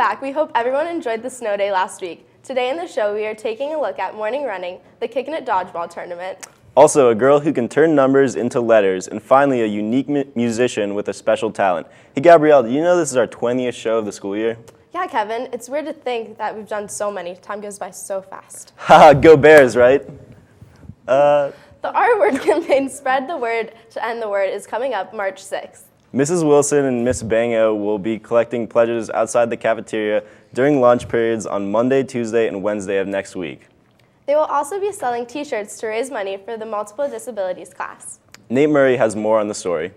back. We hope everyone enjoyed the snow day last week. Today in the show, we are taking a look at morning running, the Kickin' dodgeball tournament. Also, a girl who can turn numbers into letters, and finally, a unique musician with a special talent. Hey, Gabrielle, do you know this is our 20th show of the school year? Yeah, Kevin, it's weird to think that we've done so many. Time goes by so fast. Haha, go Bears, right? The R Word campaign, Spread the Word to End the Word, is coming up March 6th. Mrs. Wilson and Miss Bango will be collecting pledges outside the cafeteria during lunch periods on Monday, Tuesday, and Wednesday of next week. They will also be selling t-shirts to raise money for the multiple disabilities class. Nate Murray has more on the story.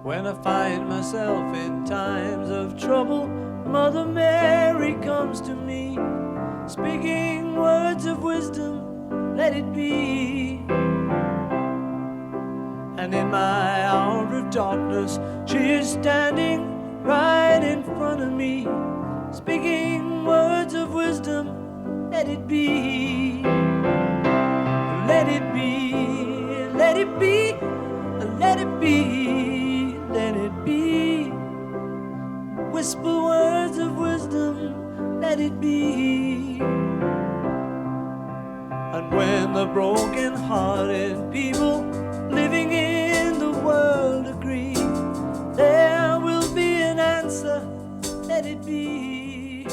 When I find myself in times of trouble, Mother Mary comes to me, speaking words of wisdom, let it be. And in my hour of darkness, she is standing right in front of me, speaking words of wisdom, let it be. Let it be, let it be, let it be. Let it be. Whisper words of wisdom, let it be. And when the broken-hearted people living in the world agree, there will be an answer, let it be.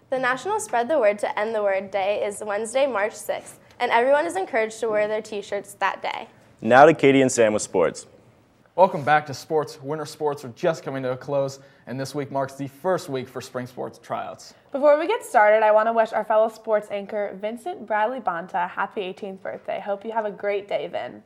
The National Spread the Word to End the Word Day is Wednesday, March 6th, and everyone is encouraged to wear their t-shirts that day. Now to Katie and Sam with sports. Welcome back to sports. Winter sports are just coming to a close, and this week marks the first week for spring sports tryouts. Before we get started, I want to wish our fellow sports anchor, Vincent Bradley Bonta, a happy 18th birthday. Hope you have a great day, Vin.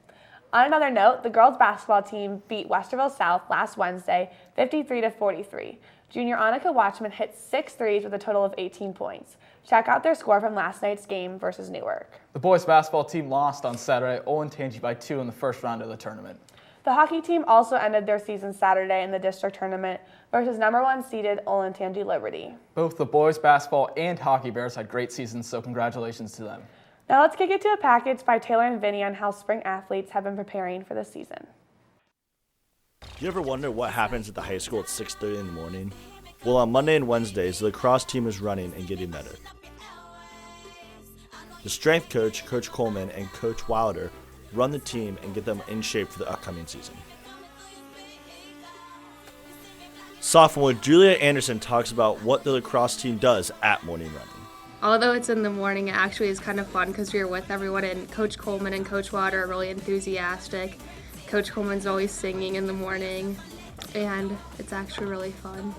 On another note, the girls basketball team beat Westerville South last Wednesday, 53-43. Junior Annika Watchman hit 6 threes with a total of 18 points. Check out their score from last night's game versus Newark. The boys basketball team lost on Saturday, Olentangy by 2 in the first round of the tournament. The hockey team also ended their season Saturday in the district tournament versus number 1 seeded Olentangy Liberty. Both the boys basketball and hockey Bears had great seasons, so congratulations to them. Now let's kick it to a package by Taylor and Vinny on how spring athletes have been preparing for the season. You ever wonder what happens at the high school at 6:30 in the morning? Well, on Monday and Wednesdays, the lacrosse team is running and getting better. The strength coach, Coach Coleman, and Coach Wilder run the team and get them in shape for the upcoming season. Sophomore Julia Anderson talks about what the lacrosse team does at morning running. Although it's in the morning, it actually is kind of fun because you're with everyone, and Coach Coleman and Coach Wilder are really enthusiastic. Coach Coleman's always singing in the morning, and it's actually really fun.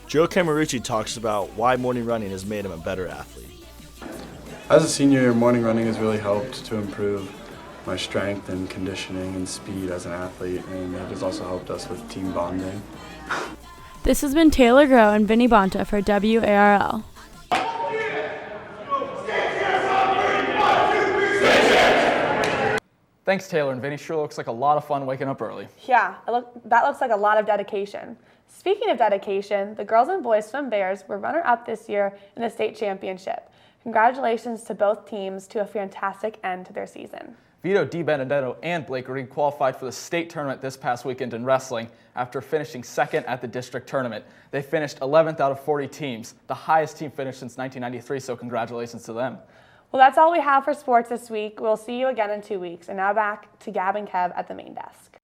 Joe Camarucci talks about why morning running has made him a better athlete. As a senior, morning running has really helped to improve my strength and conditioning and speed as an athlete, and it has also helped us with team bonding. This has been Taylor Groh and Vinny Bonta for WARL. Thanks, Taylor and Vinny. Sure looks like a lot of fun waking up early. Yeah, that looks like a lot of dedication. Speaking of dedication, the girls and boys swim Bears were runner-up this year in the state championship. Congratulations to both teams to a fantastic end to their season. Vito DiBenedetto and Blake Reed qualified for the state tournament this past weekend in wrestling after finishing second at the district tournament. They finished 11th out of 40 teams, the highest team finish since 1993, so congratulations to them. Well, that's all we have for sports this week. We'll see you again in 2 weeks. And now back to Gab and Kev at the main desk.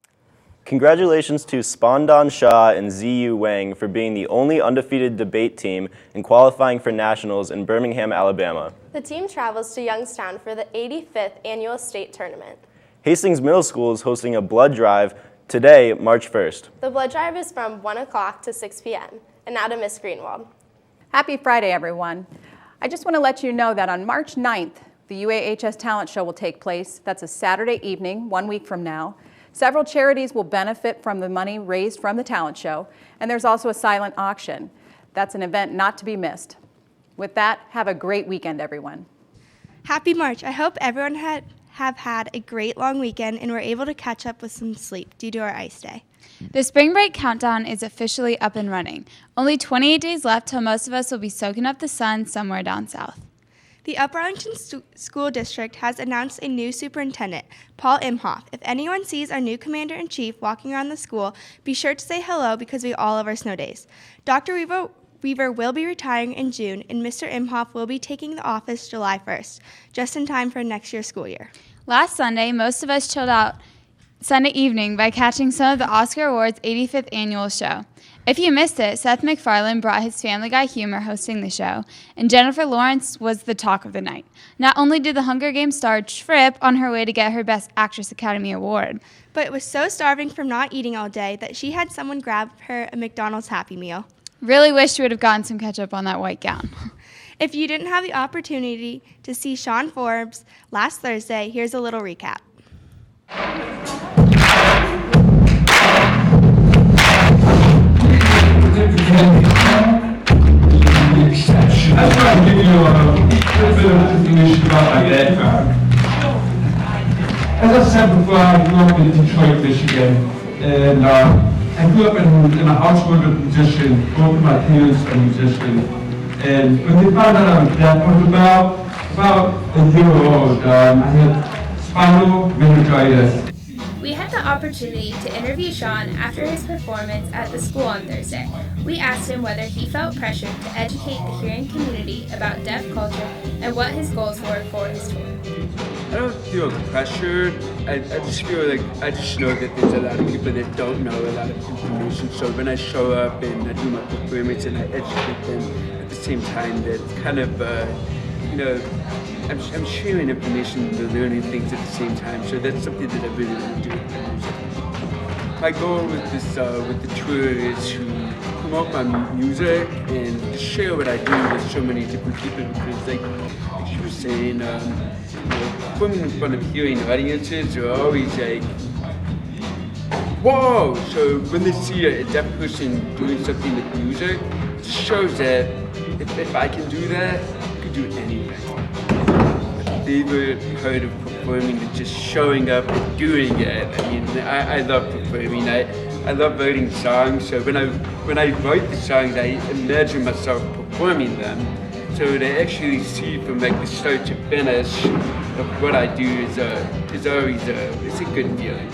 Congratulations to Spandan Shah and Ziyu Wang for being the only undefeated debate team in qualifying for nationals in Birmingham, Alabama. The team travels to Youngstown for the 85th annual state tournament. Hastings Middle School is hosting a blood drive today, March 1st. The blood drive is from 1 o'clock to 6 p.m. And now to Miss Greenwald. Happy Friday, everyone. I just want to let you know that on March 9th, the UAHS Talent Show will take place. That's a Saturday evening, 1 week from now. Several charities will benefit from the money raised from the talent show, and there's also a silent auction. That's an event not to be missed. With that, have a great weekend, everyone. Happy March. I hope everyone have had a great long weekend and were able to catch up with some sleep due to our ice day. The spring break countdown is officially up and running. Only 28 days left till most of us will be soaking up the sun somewhere down south. The Upper Arlington School District has announced a new superintendent, Paul Imhoff. If anyone sees our new commander-in-chief walking around the school, be sure to say hello because we all love our snow days. Dr. Weaver will be retiring in June, and Mr. Imhoff will be taking the office July 1st, just in time for next year's school year. Last Sunday, most of us chilled out Sunday evening by catching some of the Oscar Awards' 85th annual show. If you missed it, Seth MacFarlane brought his Family Guy humor hosting the show, and Jennifer Lawrence was the talk of the night. Not only did the Hunger Games star trip on her way to get her Best Actress Academy Award, but was so starving from not eating all day that she had someone grab her a McDonald's Happy Meal. Really wish she would have gotten some ketchup on that white gown. If you didn't have the opportunity to see Sean Forbes last Thursday, here's a little recap. I just want to give you a little bit of information about my background. As I said before, I grew up in Detroit, Michigan, and I grew up in a household of musicians. Both of my parents are musicians. And when they found out I was deaf, I was about a year old. I had spinal meningitis. We had the opportunity to interview Sean after his performance at the school on Thursday. We asked him whether he felt pressured to educate the hearing community about deaf culture and what his goals were for his tour. I don't feel pressured. I just feel like I just know that there's a lot of people that don't know a lot of information. So when I show up and I do my performance and I educate them at the same time, that's kind of, I'm sharing information and learning things at the same time. So that's something that I really want to do with my music. My goal with the tour is to promote my music and to share what I do with so many different people, because like you were saying, performing in front of hearing audiences are always like, whoa! So when they see a deaf person doing something with music, it shows that if I can do that, I can do anything. My favorite part of performing is just showing up and doing it. I mean, I love performing. I love writing songs, so when I write the songs, I imagine myself performing them. So to actually see from like the start to finish of what I do is always it's a good feeling.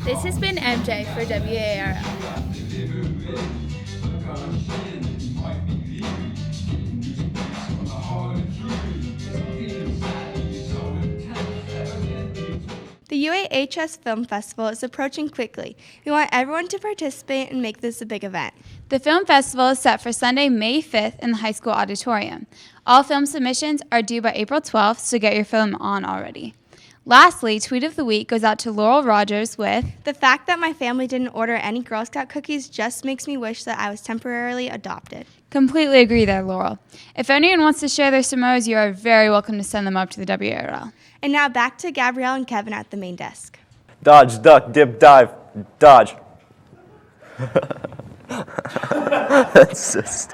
This has been MJ for WARL. The UAHS Film Festival is approaching quickly. We want everyone to participate and make this a big event. The film festival is set for Sunday, May 5th in the high school auditorium. All film submissions are due by April 12th, so get your film on already. Lastly, Tweet of the Week goes out to Laurel Rogers with, "The fact that my family didn't order any Girl Scout cookies just makes me wish that I was temporarily adopted." Completely agree there, Laurel. If anyone wants to share their Samoas, you are very welcome to send them up to the WARL. And now back to Gabrielle and Kevin at the main desk. Dodge, duck, dip, dive, dodge. That's just...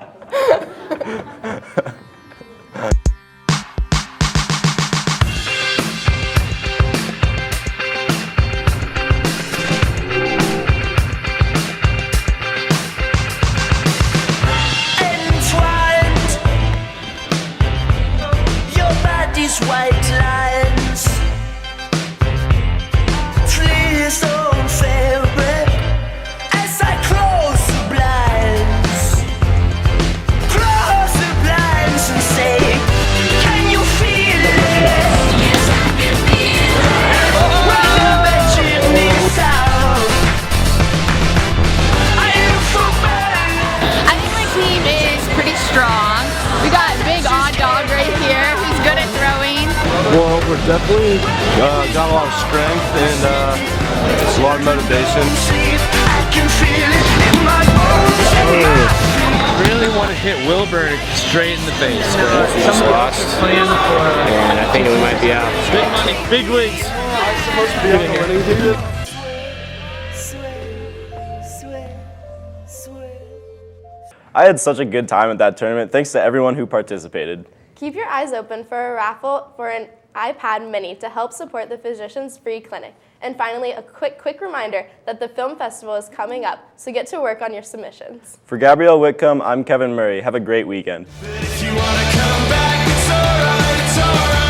White lines, fleas on fabric as I close the blinds. Close the blinds and say, can you feel it? Yes, I can feel it. When the chimney sound, I am so bad. I think my team is pretty strong. We got big odd dog right here who's good at throwing. Well, we're definitely got a lot of strength and a lot of motivation. Really want to hit Wilburn straight in the face. Just lost, and I think we might be out. Big money, big leagues. I had such a good time at that tournament, thanks to everyone who participated. Keep your eyes open for a raffle for an iPad mini to help support the Physicians Free Clinic. And finally, a quick reminder that the film festival is coming up, so get to work on your submissions. For Gabrielle Whitcomb, I'm Kevin Murray. Have a great weekend. If you wanna come back, it's alright, it's alright.